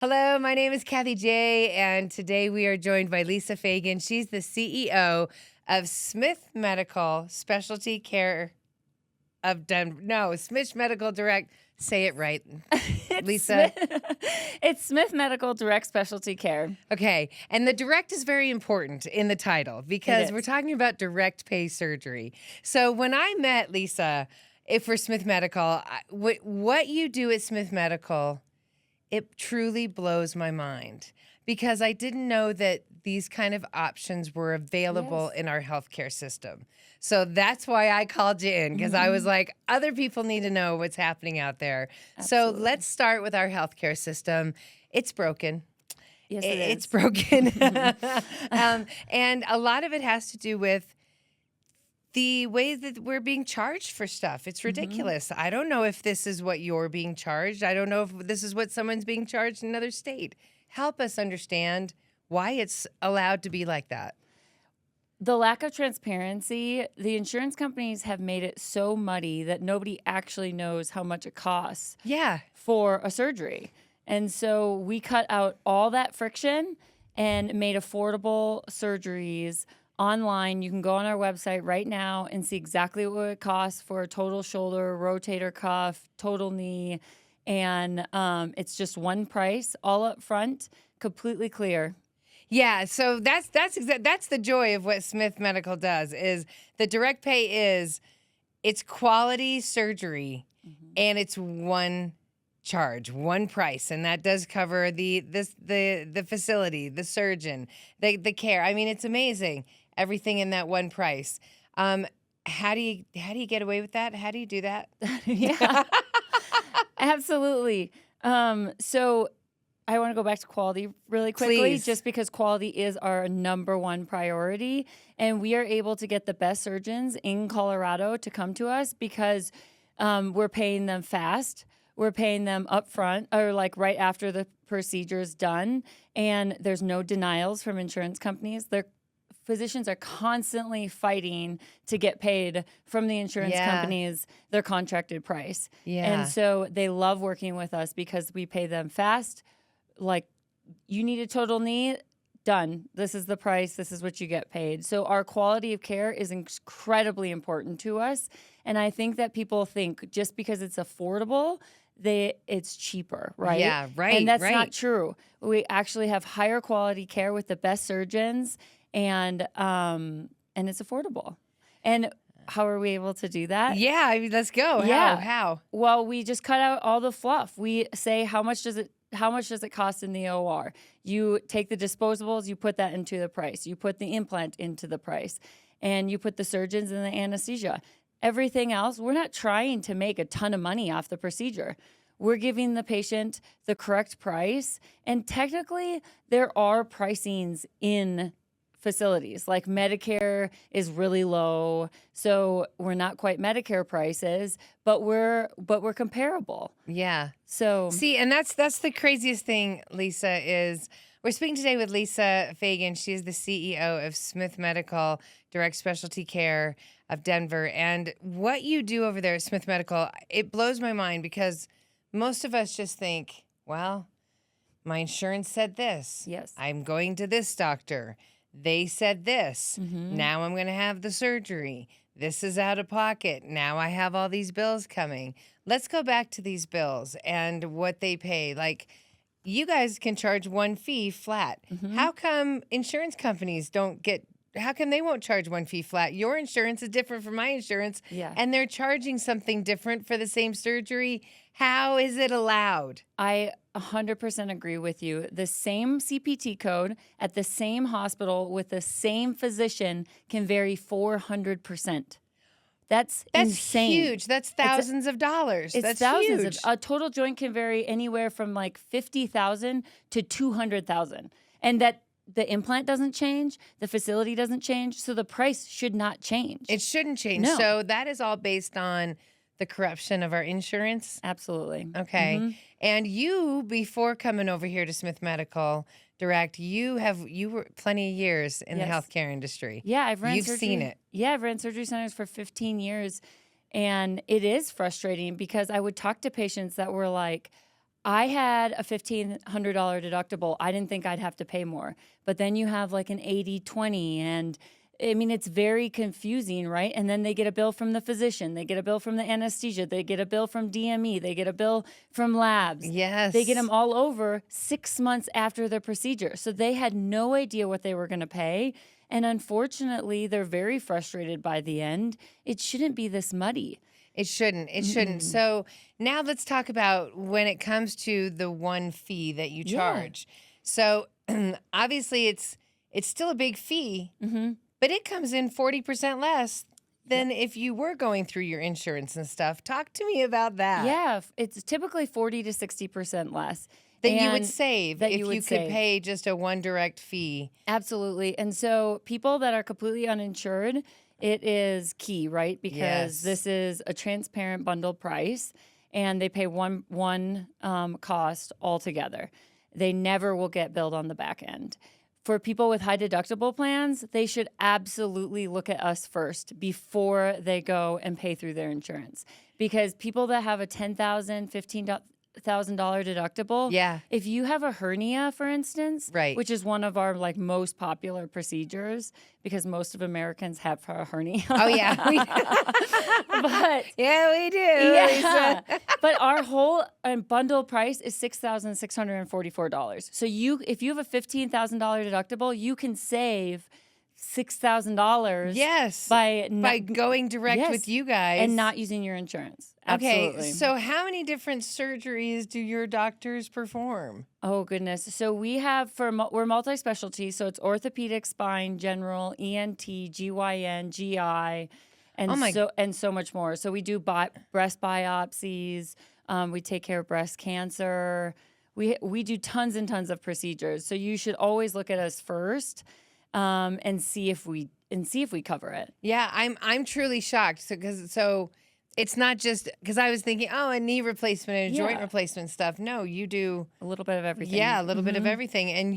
Hello, my name is Kathie J, and today we are joined by Lisa Fagan. She's the CEO of Smith Medical Specialty Care of Denver. No, Smith Medical Direct. Say it right, Lisa. It's Smith Medical Direct Specialty Care. Okay, and the direct is very important in the title because It we're is. talking about direct pay surgery. So when I met Lisa for Smith Medical, what you do at Smith Medical, it truly blows my mind because I didn't know that these kind of options were available Yes. in our healthcare system. So that's why I called you in because I was like, other people need to know what's happening out there. So Absolutely. let's start with our healthcare system. It's broken. Yes, It's is. broken. And a lot of it has to do with the way that we're being charged for stuff. It's ridiculous. I don't know if this is what you're being charged. I don't know if this is what someone's being charged in another state. Help us understand why it's allowed to be like that. The lack of transparency, the insurance companies have made it so muddy that nobody actually knows how much it costs Yeah. for a surgery. And so we cut out all that friction and made affordable surgeries online. You can go on our website right now and see exactly what it costs for a total shoulder, rotator cuff, total knee. And it's just one price, all up front, completely clear. Yeah, so that's the joy of what Smith Medical does is the direct pay is it's quality surgery and it's one charge, one price, and that does cover the facility, the surgeon, the care. I mean, it's amazing. Everything in that one price. How do you get away with that? How do you do that? Yeah, absolutely. So I want to go back to quality really quickly, Please. just because quality is our number one priority. And we are able to get the best surgeons in Colorado to come to us because we're paying them fast. We're paying them upfront or like right after the procedure is done. And there's no denials from insurance companies. Their physicians are constantly fighting to get paid from the insurance companies their contracted price. Yeah. And so they love working with us because we pay them fast. Like, you need a total knee, done. This is the price. This is what you get paid. So our quality of care is incredibly important to us. And I think that people think just because it's affordable, it's cheaper, right? Yeah, right. And that's right. not true. We actually have higher quality care with the best surgeons, and it's affordable. And how are we able to do that? Yeah, I mean, let's go. Yeah. How? Well, we just cut out all the fluff. We say how much does it cost in the OR? You take the disposables, you put that into the price. You put the implant into the price, and you put the surgeons and the anesthesia. Everything else, we're not trying to make a ton of money off the procedure. We're giving the patient the correct price, and technically there are pricings in facilities. Like Medicare is really low, so we're not quite Medicare prices, but we're comparable. Yeah. So See, and that's the craziest thing, Lisa, is we're speaking today with Lisa Fagan. She is the CEO of Smith Medical Direct Specialty Care of Denver. And what you do over there at Smith Medical, it blows my mind because most of us just think, well, my insurance said this. Yes. I'm going to this doctor. They said this. Now I'm going to have the surgery. This is out of pocket. Now I have all these bills coming. Let's go back to these bills and what they pay. Like, you guys can charge one fee flat. How come insurance companies how come they won't charge one fee flat? Your insurance is different from my insurance, and they're charging something different for the same surgery. How is it allowed? I 100% agree with you. The same CPT code at the same hospital with the same physician can vary 400%. That's insane. Huge. That's thousands of dollars. It's That's thousands huge. a total joint can vary anywhere from like 50,000 to 200,000. And that the implant doesn't change, the facility doesn't change, so the price should not change. It shouldn't change. No. So that is all based on the corruption of our insurance. Absolutely. Okay. And you, before coming over here to Smith Medical Direct, you were plenty of years in the healthcare industry. Yeah, I've ran You've seen it. Yeah, I've ran surgery centers for 15 years. And it is frustrating because I would talk to patients that were like, I had a $1,500 deductible. I didn't think I'd have to pay more. But then you have like an 80/20, and I mean, it's very confusing, right? And then they get a bill from the physician. They get a bill from the anesthesia. They get a bill from DME. They get a bill from labs. Yes. They get them all over 6 months after the procedure. So they had no idea what they were going to pay. And unfortunately, they're very frustrated by the end. It shouldn't be this muddy. It shouldn't. It shouldn't. So now let's talk about when it comes to the one fee that you charge. So obviously it's still a big fee, but it comes in 40% less than if you were going through your insurance and stuff. Talk to me about that. Yeah, it's typically 40 to 60% less. That you would save that if you would you could save. pay just a one direct fee. Absolutely. And so people that are completely uninsured, it is key, right? Because this is a transparent bundle price, and they pay one cost altogether. They never will get billed on the back end. For people with high deductible plans, they should absolutely look at us first before they go and pay through their insurance. Because people that have a $10,000, $15,000 deductible, if you have a hernia, for instance, which is one of our like most popular procedures, because most of Americans have a hernia. Oh yeah, but yeah, we do. Yeah, but our whole bundle price is $6,644. So if you have a $15,000 deductible, you can save $6,000. Yes, by going direct with you guys and not using your insurance. Okay, Absolutely. so how many different surgeries do your doctors perform? Oh goodness! So we have we're multi-specialty. So it's orthopedic, spine, general, ENT, GYN, GI, and so much more. So we do breast biopsies. We take care of breast cancer. We do tons and tons of procedures. So you should always look at us first. And see if we cover it. Yeah, I'm truly shocked. So it's not just because I was thinking, oh, a knee replacement and a joint replacement stuff. No, you do a little bit of everything. Yeah, a little bit of everything. And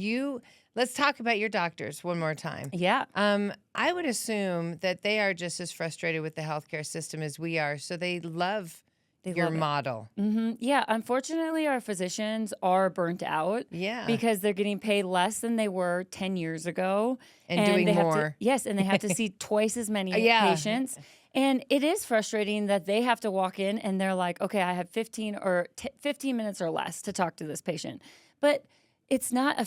let's talk about your doctors one more time. Yeah. I would assume that they are just as frustrated with the healthcare system as we are. So they love your model. Yeah, unfortunately, our physicians are burnt out. Yeah. Because they're getting paid less than they were 10 years ago. And doing more. And they have to see twice as many patients. And it is frustrating that they have to walk in and they're like, okay, I have 15 minutes or less to talk to this patient. But it's not a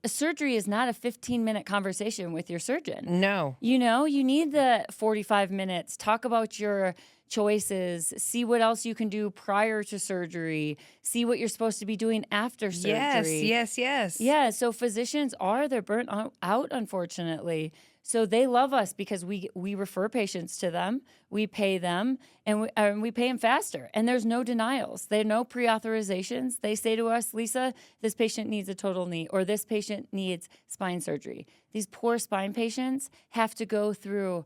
surgery is not a 15-minute conversation with your surgeon. No. You need the 45 minutes. Talk about your choices, see what else you can do prior to surgery, see what you're supposed to be doing after surgery. Yes. Yeah, so physicians they're burnt out, unfortunately. So they love us because we refer patients to them, we pay them, and we pay them faster. And there's no denials. There are no pre-authorizations. They say to us, Lisa, this patient needs a total knee, or this patient needs spine surgery. These poor spine patients have to go through,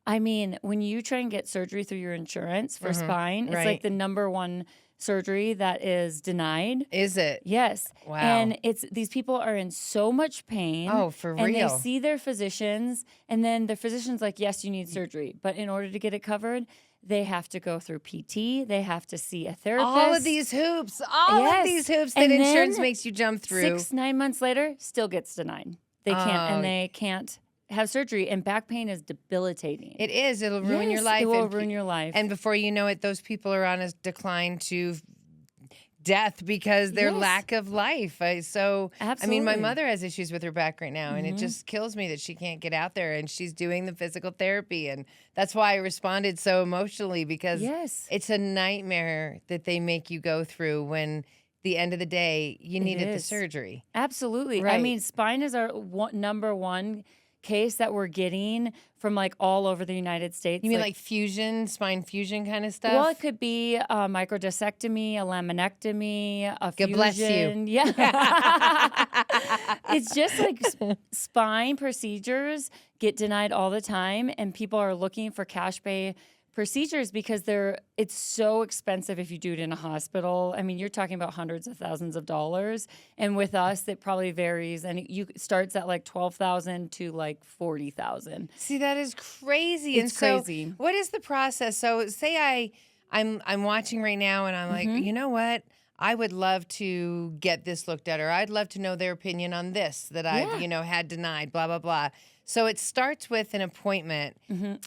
when you try and get surgery through your insurance for spine, it's like the number one surgery that is denied. Is it? Yes. Wow. And these people are in so much pain. Oh, for real. And they see their physicians, and then the physician's like, yes, you need surgery. But in order to get it covered, they have to go through PT. They have to see a therapist. All of these hoops that insurance makes you jump through. 6-9 months later, still gets denied. They can't have surgery, and back pain is debilitating. It is. It'll ruin your life. It will ruin your life. And before you know it, those people are on a decline to death because their lack of life. Absolutely. My mother has issues with her back right now, and it just kills me that she can't get out there, and she's doing the physical therapy. And that's why I responded so emotionally, because it's a nightmare that they make you go through when the end of the day you needed the surgery. Absolutely. Right. Spine is our number one case that we're getting from like all over the United States. You mean like fusion, spine fusion kind of stuff? Well, it could be a microdiscectomy, a laminectomy, a fusion. God bless you. Yeah. It's just like spine procedures get denied all the time, and people are looking for cash pay procedures because it's so expensive if you do it in a hospital. You're talking about hundreds of thousands of dollars, and with us it probably varies, and it starts at like $12,000 to like $40,000. See, that is crazy. It's crazy. What is the process? So say I'm watching right now, and I'm like, you know what? I would love to get this looked at, or I'd love to know their opinion on this that I've, had denied, blah, blah, blah. So it starts with an appointment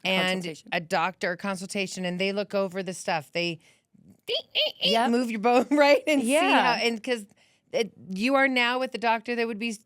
and a doctor consultation, and they look over the stuff. They move your bone, right? And see how, and because you are now with the doctor that would be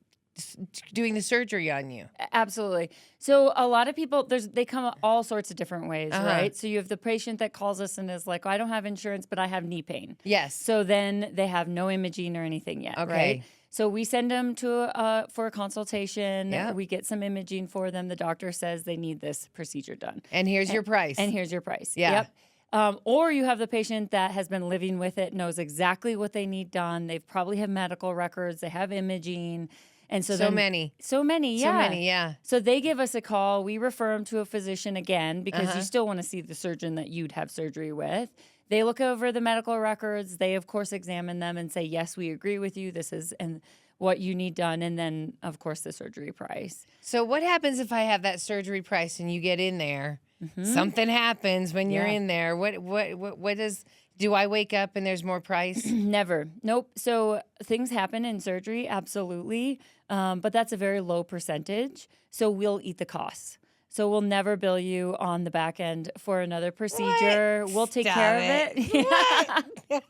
doing the surgery on you. Absolutely. So a lot of people, they come all sorts of different ways, right? So you have the patient that calls us and is like, I don't have insurance, but I have knee pain. Yes. So then they have no imaging or anything yet, right? So we send them to for a consultation. Yeah. We get some imaging for them. The doctor says they need this procedure done. And here's your price. And here's your price. Yeah. Yep. Or you have the patient that has been living with it, knows exactly what they need done. They probably have medical records. They have imaging. And so many. So many, yeah. So they give us a call. We refer them to a physician again because you still want to see the surgeon that you'd have surgery with. They look over the medical records. They, of course, examine them and say, yes, we agree with you. This is and what you need done. And then, of course, the surgery price. So what happens if I have that surgery price and you get in there? Something happens when you're in there. What does... Do I wake up and there's more price? Never. Nope. So things happen in surgery, absolutely. But that's a very low percentage. So we'll eat the costs. So we'll never bill you on the back end for another procedure. We'll take care of it.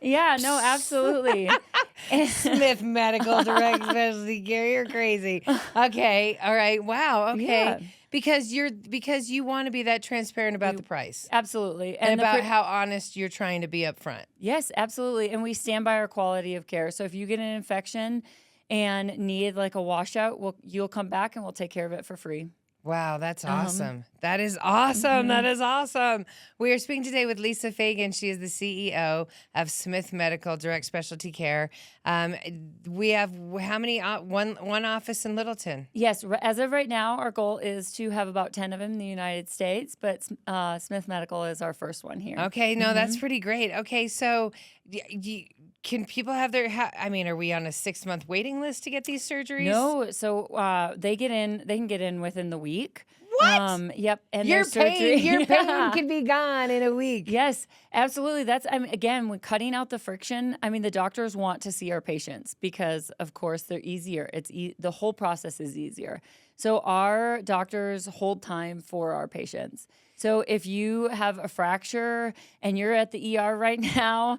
Yeah, no, absolutely. Smith Medical Direct Specialty Care. You're crazy. Okay. All right. Wow. Okay. Yeah. Because you want to be that transparent about the price. Absolutely. And about how honest you're trying to be up front. Yes, absolutely. And we stand by our quality of care. So if you get an infection and need like a washout, you'll come back and we'll take care of it for free. Wow, that's awesome. That is awesome. That is awesome. We are speaking today with Lisa Fagan. She is the CEO of Smith Medical Direct Specialty Care. We have how many? One office in Littleton. Yes, as of right now, our goal is to have about 10 of them in the United States, but Smith Medical is our first one here. Okay, no, that's pretty great. Okay, so can people have their? Are we on a 6-month waiting list to get these surgeries? No, so they can get in within the week. What? Yep. And your surgery, pain can be gone in a week. Yes, absolutely. That's again, when cutting out the friction. The doctors want to see our patients because, of course, they're easier. The whole process is easier. So our doctors hold time for our patients. So if you have a fracture and you're at the ER right now,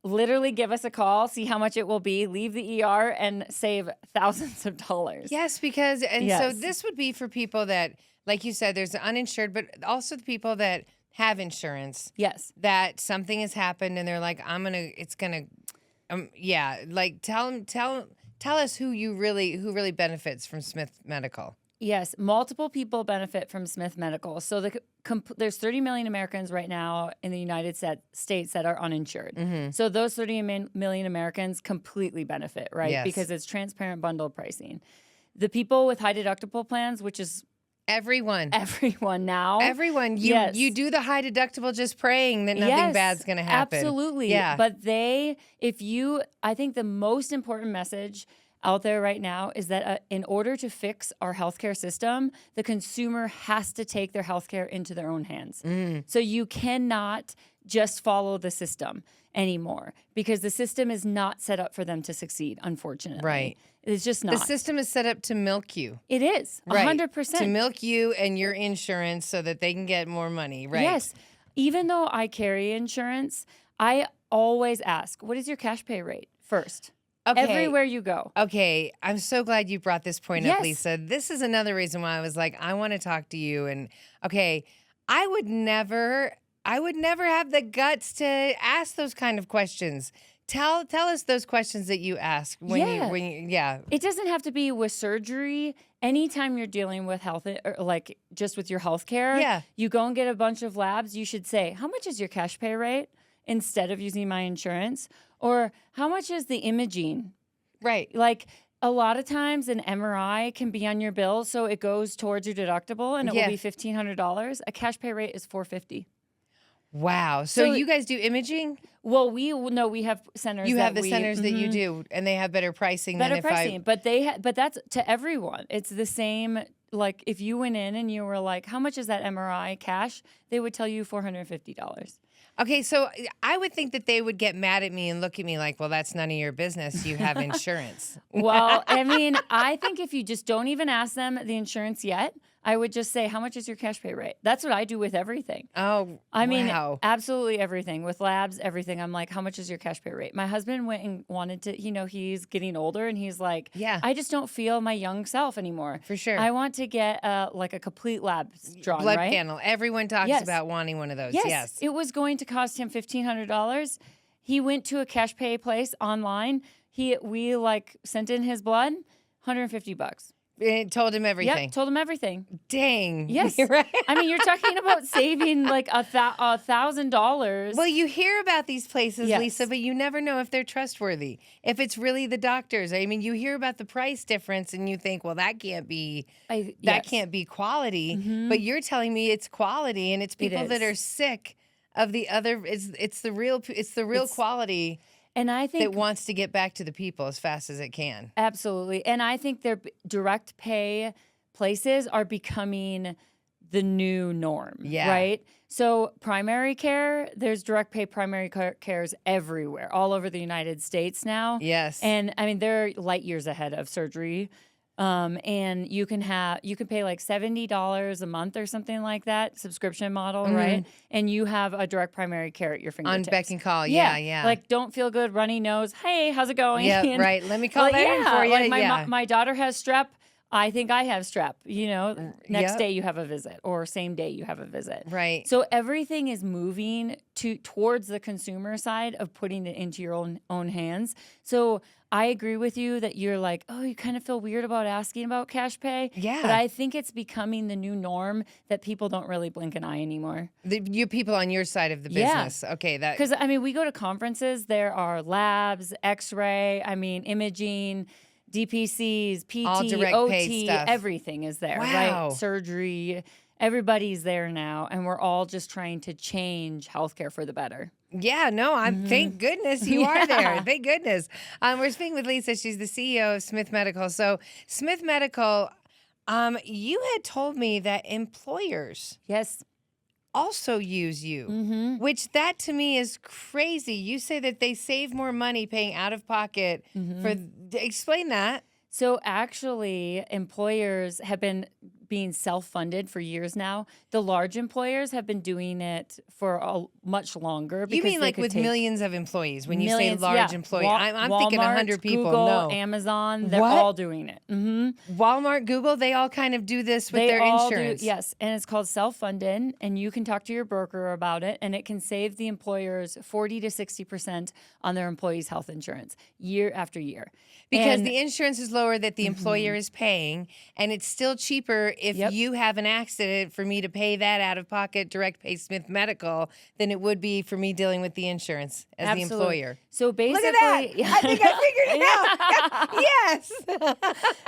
literally give us a call, see how much it will be, leave the ER, and save thousands of dollars. Yes, so this would be for people that, like you said, there's the uninsured, but also the people that have insurance. Yes. That something has happened and they're like, tell us who really benefits from Smith Medical. Yes, multiple people benefit from Smith Medical. So there's 30 million Americans right now in the United States that are uninsured. So those 30 million Americans completely benefit, right? Yes. Because it's transparent bundled pricing. The people with high deductible plans, which is everyone now. Everyone. You do the high deductible just praying that nothing bad's going to happen. Absolutely. Yeah. But I think the most important message out there right now is that in order to fix our healthcare system, the consumer has to take their healthcare into their own hands. So you cannot just follow the system anymore because the system is not set up for them to succeed, unfortunately. Right. It's just not. The system is set up to milk you. It is, 100%. To milk you and your insurance so that they can get more money, right? Yes. Even though I carry insurance, I always ask, what is your cash pay rate first? Okay. Everywhere you go. Okay. I'm so glad you brought this point Yes. up, Lisa. This is another reason why I was like, I want to talk to you. And okay, I would never have the guts to ask those kind of questions. Tell us those questions that you ask when you It doesn't have to be with surgery. Anytime you're dealing with health, or like just with your health care, you go and get a bunch of labs, you should say, how much is your cash pay rate instead of using my insurance? Or how much is the imaging? Right. Like a lot of times an MRI can be on your bill, so it goes towards your deductible and it will be $1,500. A cash pay rate is $450. Wow. So you guys do imaging? Well, we have centers. You have the centers that you do, and they have better pricing. Better pricing, but but that's to everyone. It's the same. Like if you went in and you were like, "How much is that MRI cash?" They would tell you $450. Okay, so I would think that they would get mad at me and look at me like, well, that's none of your business. You have insurance. Well, I mean, I think if you just don't even ask them the insurance yet, I would just say, how much is your cash pay rate? That's what I do with everything. Oh, I mean, wow. absolutely everything. With labs, everything. I'm like, how much is your cash pay rate? My husband went and wanted to, he's getting older and he's like, Yeah. I just don't feel my young self anymore. For sure. I want to get like a complete lab drawn, Blood right? panel. Everyone talks Yes. about wanting one of those. Yes. Yes. It was going to cost him $1,500. He went to a cash pay place online. We sent in his blood, $150. It told him everything. Yep, told him everything. Dang. Yes. You're right. I mean, you're talking about saving like $1,000. Well, you hear about these places, Yes. Lisa, but you never know if they're trustworthy. If it's really the doctors. I mean, you hear about the price difference and you think, well, that can't be Yes. can't be quality. But you're telling me it's quality, and it's people that is. are sick of the other. It's the real quality And I think that wants to get back to the people as fast as it can. absolutely. And I think their direct pay places are becoming the new norm. Yeah. Right? So primary care, there's direct pay primary cares everywhere, all over the United States now. Yes. And I mean, they're light years ahead of surgery. And you can pay like $70 a month or something like that, subscription model, right? And you have a direct primary care at your fingertips. On beck and call. Yeah. Like, don't feel good, runny nose. Hey, how's it going? Yeah, And, right. Let me call like, that in for you. Like my daughter has strep. I think I have strep. Next Yep. day you have a visit, or same day you have a visit. Right. So everything is moving towards the consumer side of putting it into your own hands. So I agree with you that you're like, oh, you kind of feel weird about asking about cash pay. Yeah. But I think it's becoming the new norm that people don't really blink an eye anymore. You people on your side of the Yeah. business. Okay. That. Because, I mean, we go to conferences, there are labs, x-ray, imaging, DPCs, PT, All direct OT, paid stuff. everything is there, Wow. right? Surgery, everybody's there now, and we're all just trying to change healthcare for the better. Yeah, no, thank goodness you are there. Yeah. Thank goodness. We're speaking with Lisa. She's the CEO of Smith Medical. So Smith Medical, you had told me that employers Yes. also use you, which that to me is crazy. You say that they save more money paying out of pocket for. Explain that. So actually, employers have been being self-funded for years now. The large employers have been doing it for much longer. You mean they like could with take millions of employees? When you say millions, large yeah. employee, I'm thinking Walmart, 100 people. Google, No. Amazon, they're What? all doing it. Walmart, Google, they all kind of do this with They their all insurance. do, yes, and it's called self-funded, and you can talk to your broker about it, and it can save the employers 40 to 60% on their employees' health insurance year after year. Because And- the insurance is lower that the employer is paying, and it's still cheaper if Yep. you have an accident for me to pay that out of pocket, direct pay Smith Medical, than it would be for me dealing with the insurance as the Absolutely. employer. So basically, Look at that! I think I figured it out. Yes.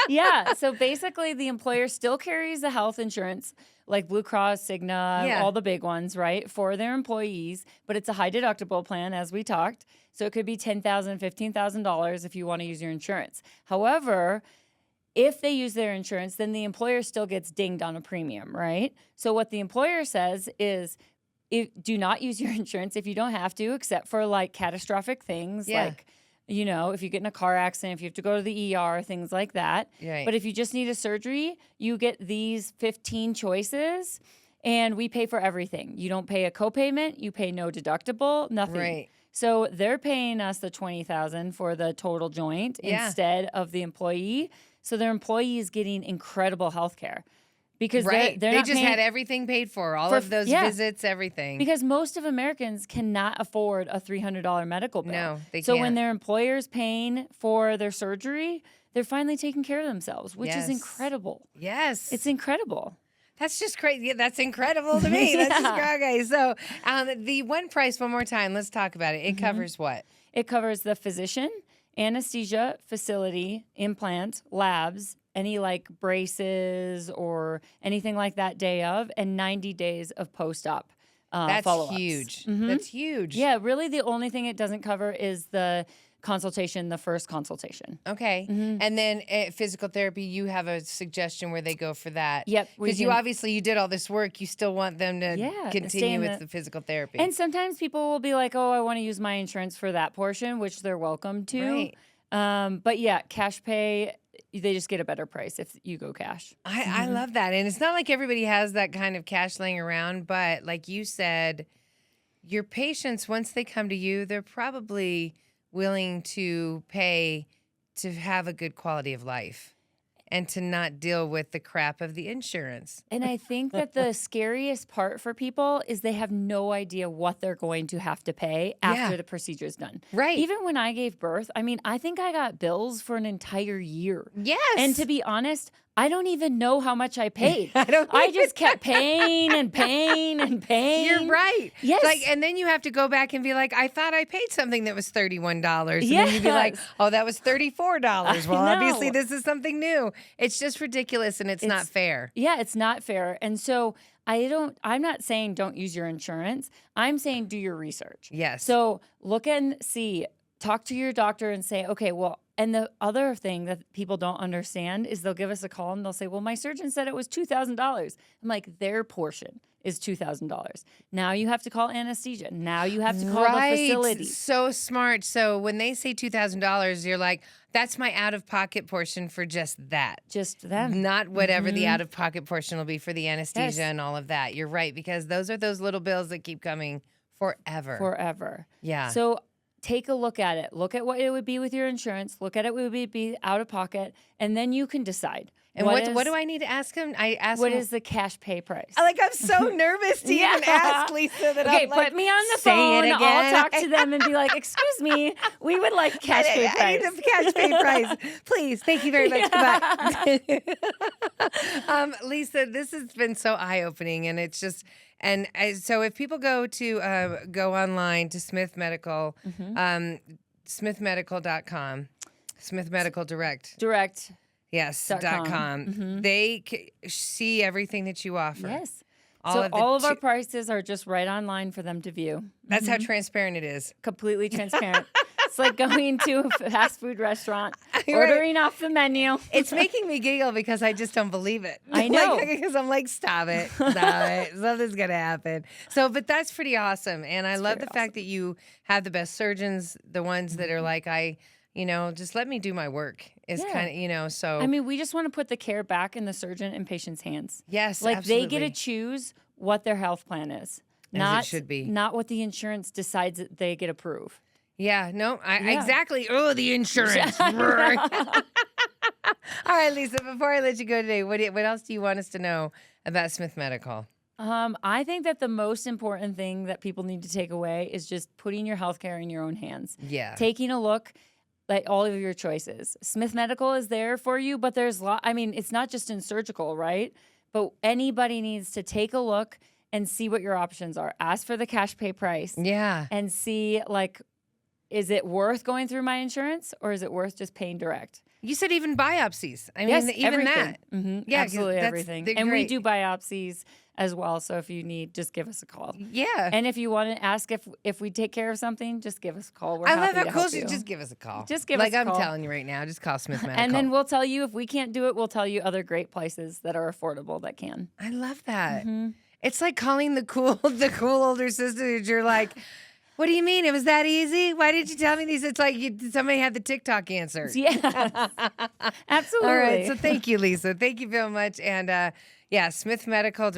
yeah. So basically, the employer still carries the health insurance, like Blue Cross, Cigna, Yeah. all the big ones, right, for their employees. But it's a high deductible plan, as we talked. So it could be $10,000, $15,000 if you want to use your insurance. However, if they use their insurance, then the employer still gets dinged on a premium, right? So what the employer says is, do not use your insurance if you don't have to, except for like catastrophic things, Yeah. like, if you get in a car accident, if you have to go to the ER, things like that. Right. But if you just need a surgery, you get these 15 choices, and we pay for everything. You don't pay a copayment, you pay no deductible, nothing. Right. So they're paying us the $20,000 for the total joint Yeah. instead of the employee. So their employee is getting incredible health care because Right. they're They not just paying, had everything paid for, all for- of those yeah. visits, everything. because most of Americans cannot afford a $300 medical bill. No, they So when can't. their employer's paying for their surgery, they're finally taking care of themselves, which Yes. is incredible. Yes. It's incredible. That's just crazy. Yeah, that's incredible to me. That's just Yeah. okay. So the one price, one more time, let's talk about it. It covers what? It covers the physician, anesthesia, facility, implant, labs, any like braces or anything like that day of, and 90 days of post-op That's follow-ups. huge. That's huge. Yeah, really the only thing it doesn't cover is the consultation, the first consultation. Okay. And then physical therapy, you have a suggestion where they go for that. Yep. Because you did all this work. You still want them to continue with the physical therapy. And sometimes people will be like, oh, I want to use my insurance for that portion, which they're welcome to. Right. But yeah, cash pay, they just get a better price if you go cash. I love that. And it's not like everybody has that kind of cash laying around, but like you said, your patients, once they come to you, they're probably willing to pay to have a good quality of life and to not deal with the crap of the insurance. And I think that the scariest part for people is they have no idea what they're going to have to pay after the procedure is done. Right. Even when I gave birth, I mean, I think I got bills for an entire year. Yes. And to be honest, I don't even know how much I paid. I I just kept paying and paying and paying. You're right. Yes. Like, and then you have to go back and be like, I thought I paid something that was $31. And then you'd be like, oh, that was $34. Well, obviously this is something new. It's just ridiculous and it's not fair. Yeah, it's not fair. And so I'm not saying don't use your insurance. I'm saying do your research. Yes. So look and see, talk to your doctor and say, okay, well, and the other thing that people don't understand is they'll give us a call and they'll say, well, my surgeon said it was $2,000. I'm like, their portion is $2,000. Now you have to call anesthesia. Now you have to call the facility. So smart. So when they say $2,000, you're like, that's my out-of-pocket portion for just that. Just them. Not whatever the out-of-pocket portion will be for the anesthesia and all of that. You're right, because those are those little bills that keep coming forever. Forever. Yeah. So take a look at it. Look at what it would be with your insurance. Look at it what it would be out of pocket, and then you can decide. And what do I need to ask him? I ask what him, is the cash pay price? I'm so nervous to even ask Lisa that. Okay, I'm like, put me on the say phone. it again. I'll talk to them and be like, "Excuse me, we would like cash pay price." I need a cash pay price, please. Thank you very much. Goodbye. Lisa, this has been so eye-opening, and it's just. And so if people go online to Smith Medical, smithmedical.com, Smith Medical Direct. Yes, .com. They see everything that you offer. Yes. All of our prices are just right online for them to view. That's how transparent it is. Completely transparent. It's like going to a fast food restaurant, ordering off the menu. It's making me giggle because I just don't believe it. I know. Because I'm like, stop it. Something's going to happen. So, but that's pretty awesome. And I love the fact that you have the best surgeons, the ones that are like, just let me do my work. Is kind of, so. I mean, we just want to put the care back in the surgeon and patient's hands. Yes, like absolutely. They get to choose what their health plan is. As it should be. Not what the insurance decides that they get approved. Yeah, no, exactly. Oh, the insurance. All right, Lisa, before I let you go today, what else do you want us to know about Smith Medical? I think that the most important thing that people need to take away is just putting your healthcare in your own hands. Yeah. Taking a look at all of your choices. Smith Medical is there for you, but there's it's not just in surgical, right? But anybody needs to take a look and see what your options are. Ask for the cash pay price. Yeah. And see, is it worth going through my insurance or is it worth just paying direct? You said even biopsies. I mean, yes, even everything. that. Yeah, absolutely everything. And we do biopsies as well. So if you need, just give us a call. Yeah. And if you want to ask if we take care of something, just give us a call. We're I happy love to how help cool you. just give us a call. Just give us a call. Like I'm telling you right now, just call Smith Medical. And then we'll tell you if we can't do it, we'll tell you other great places that are affordable that can. I love that. It's like calling the cool older sister that you're like, what do you mean? It was that easy? Why did you tell me these? It's like somebody had the TikTok answer. Yeah, absolutely. All right. So thank you, Lisa. Thank you very much. And Smith Medical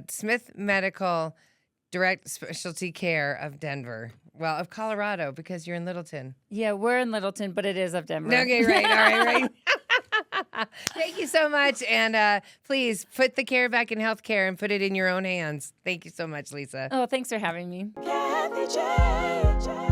Smith Medical Direct Specialty Care of Denver. Well, of Colorado, because you're in Littleton. Yeah, we're in Littleton, but it is of Denver. Okay, right. All right. Thank you so much. And please put the care back in healthcare and put it in your own hands. Thank you so much, Lisa. Oh, thanks for having me. Kathie J.